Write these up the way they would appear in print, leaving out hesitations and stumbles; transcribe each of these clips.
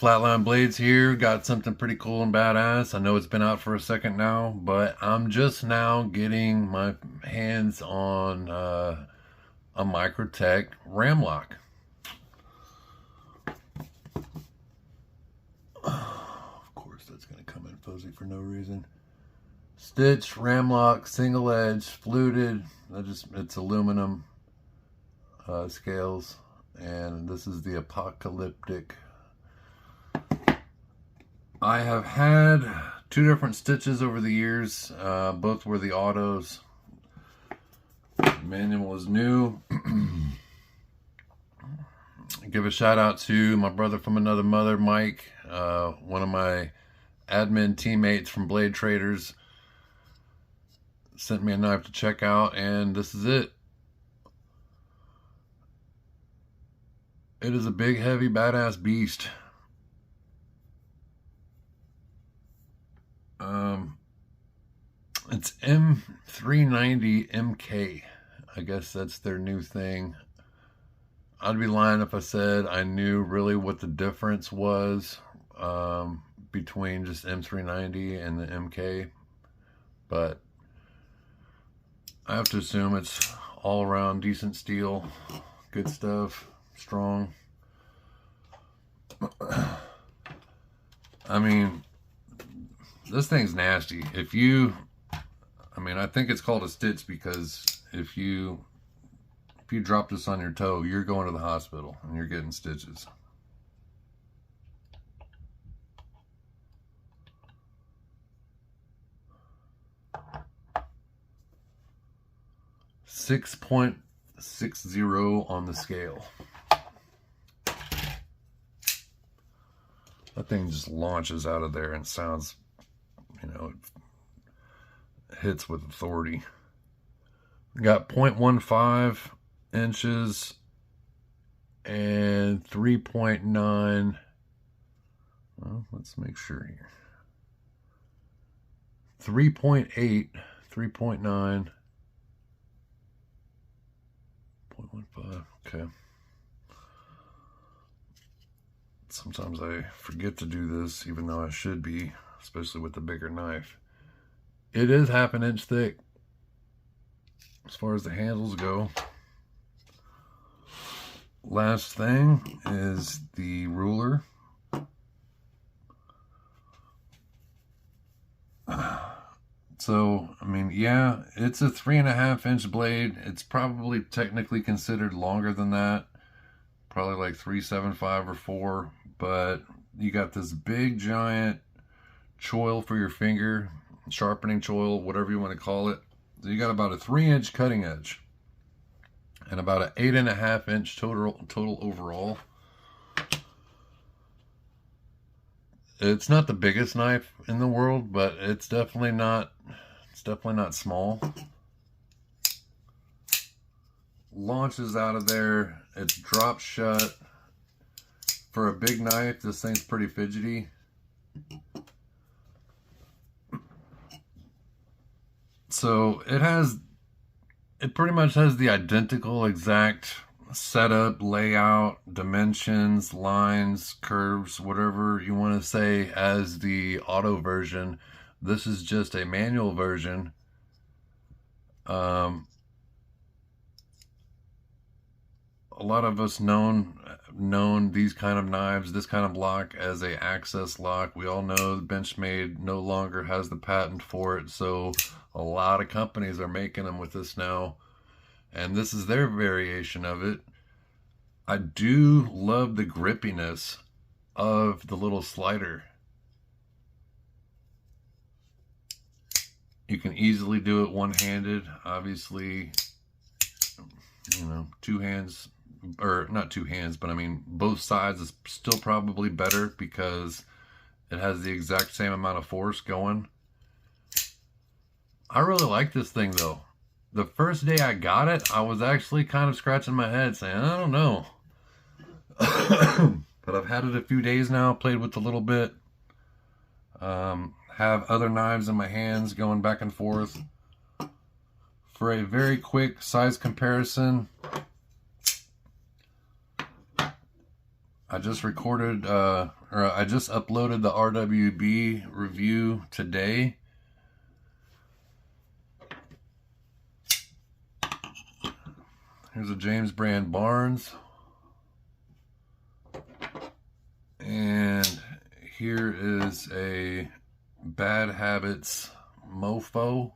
Flatline Blades here. Got something pretty cool and badass. I know it's been out for a second now, but I'm just now getting my hands on a Microtech Ramlock. Of course, that's going to come in fuzzy for no reason. Stitch, Ramlock, single edge, fluted. It's aluminum scales, and this is the Apocalyptic. I have had two different stitches over the years. Both were the autos. The manual is new. Give a shout out to my brother from another mother, Mike, one of my admin teammates from Blade Traders. Sent me a knife to check out, and this is it. It is a big, heavy, badass beast. It's M390 MK. I guess that's their new thing. I'd be lying if I said I knew really what the difference was between just M390 and the MK, but I have to assume it's all around decent steel, good stuff, strong. I mean, this thing's nasty. I think it's called a stitch because if you drop this on your toe, you're going to the hospital and you're getting stitches. .60 on the scale. That thing just launches out of there and sounds, it hits with authority. Got 0.15 inches and 3.9. Well, let's make sure here. 3.8, 3.9, 0.15. Okay. Sometimes I forget to do this, even though I should be, especially with the bigger knife. It is 1/2 inch thick as far as the handles go. Last thing is the ruler. So, yeah, it's a 3.5 inch blade. It's probably technically considered longer than that. Probably like 3.75 or 4. But you got this big giant choil for your finger, sharpening choil, whatever you want to call it. So you got about a 3-inch cutting edge and about an 8.5 inch total overall. It's not the biggest knife in the world, but it's definitely not small. Launches out of there. It's dropped shut. For a big knife, this thing's pretty fidgety. So it pretty much has the identical exact setup, layout, dimensions, lines, curves, whatever you want to say as the auto version. This is just a manual version. A lot of us known these kind of knives, this kind of lock as a access lock. We all know the Benchmade no longer has the patent for it, so a lot of companies are making them with this now, and this is their variation of it. I do love the grippiness of the little slider. You can easily do it one-handed. Obviously, two hands, or not two hands, but both sides is still probably better because it has the exact same amount of force going. I really like this thing though. The first day I got it, I was actually kind of scratching my head saying, I don't know. But I've had it a few days now, played with it a little bit. Have other knives in my hands going back and forth. For a very quick size comparison, I just recorded, or I just uploaded the RWB review today. Here's a James Brand Barnes. And here is a Bad Habits Mofo.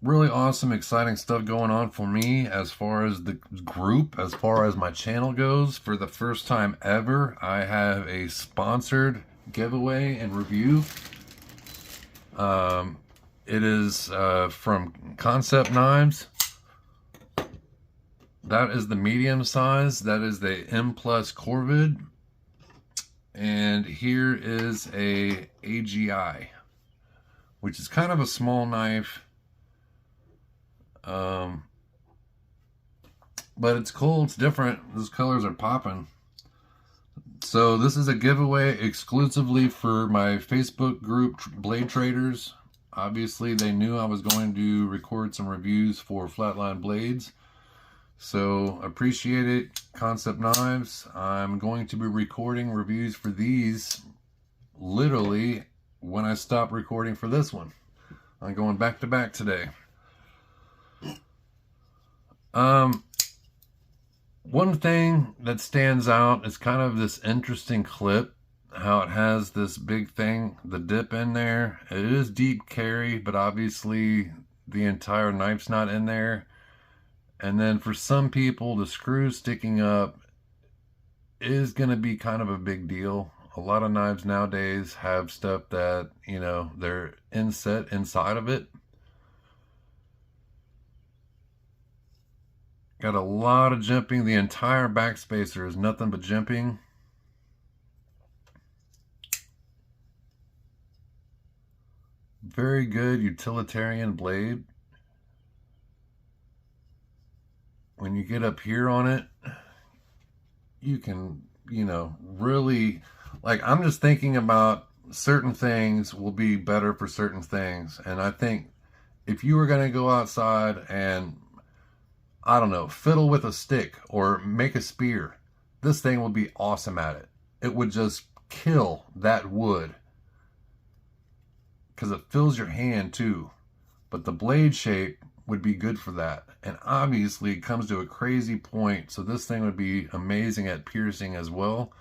Really awesome, exciting stuff going on for me as far as the group, as far as my channel goes. For the first time ever, I have a sponsored giveaway and review. It is from Concept Knives. That is the medium size. That is the M Plus Corvid. And here is a AGI, which is kind of a small knife. But it's cool, it's different. Those colors are popping. So this is a giveaway exclusively for my Facebook group, Blade Traders. Obviously they knew I was going to record some reviews for Flatline Blades. So appreciate it, Concept Knives. I'm going to be recording reviews for these literally when I stop recording for this one. I'm going back to back today. One thing that stands out is kind of this interesting clip, how it has this big thing, the dip in there. It is deep carry, but obviously the entire knife's not in there. And then for some people, the screw sticking up is going to be kind of a big deal. A lot of knives nowadays have stuff that, you know, they're inset inside of it. Got a lot of jimping. The entire backspacer is nothing but jimping. Very good utilitarian blade. When you get up here on it, you can, you know, really, like, I'm just thinking about certain things will be better for certain things. And I think if you were going to go outside and, I don't know, fiddle with a stick or make a spear, this thing would be awesome at it. It would just kill that wood because it fills your hand too. But the blade shape would be good for that. And obviously it comes to a crazy point, so this thing would be amazing at piercing as well.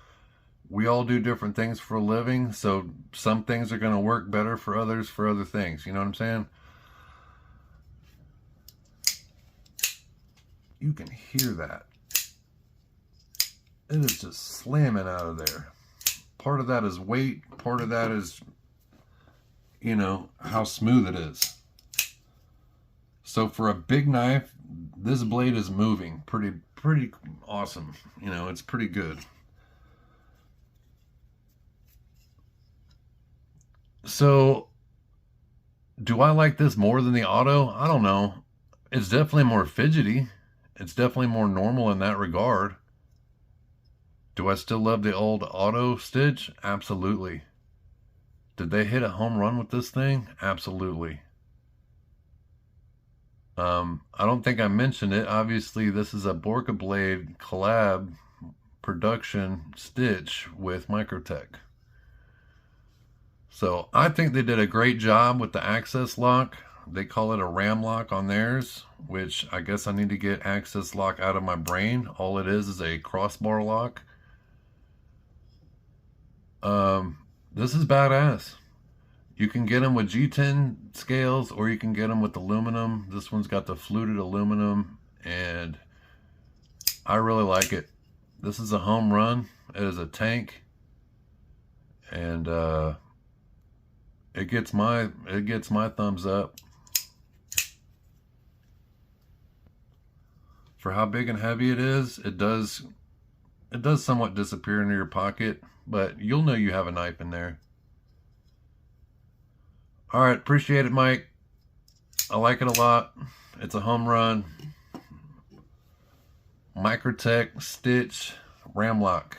We all do different things for a living, so some things are going to work better for others for other things. You know what I'm saying? You can hear that. It is just slamming out of there. Part of that is weight. Part of that is, you know, how smooth it is. So for a big knife, this blade is moving pretty awesome. You know, it's pretty good. So do I like this more than the auto? I don't know. It's definitely more fidgety. It's definitely more normal in that regard. Do I still love the old auto stitch? Absolutely. Did they hit a home run with this thing? Absolutely. I don't think I mentioned it. Obviously, this is a Borka Blade collab production stitch with Microtech. So I think they did a great job with the access lock. They call it a Ramlock on theirs, which I guess I need to get access lock out of my brain. All it is a crossbar lock. This is badass. You can get them with G10 scales or you can get them with aluminum. This one's got the fluted aluminum and I really like it. This is a home run. It is a tank and it gets my thumbs up. For how big and heavy it is, it does somewhat disappear into your pocket, but you'll know you have a knife in there. All right, appreciate it, Mike. I like it a lot. It's a home run. Microtech Stitch Ramlock.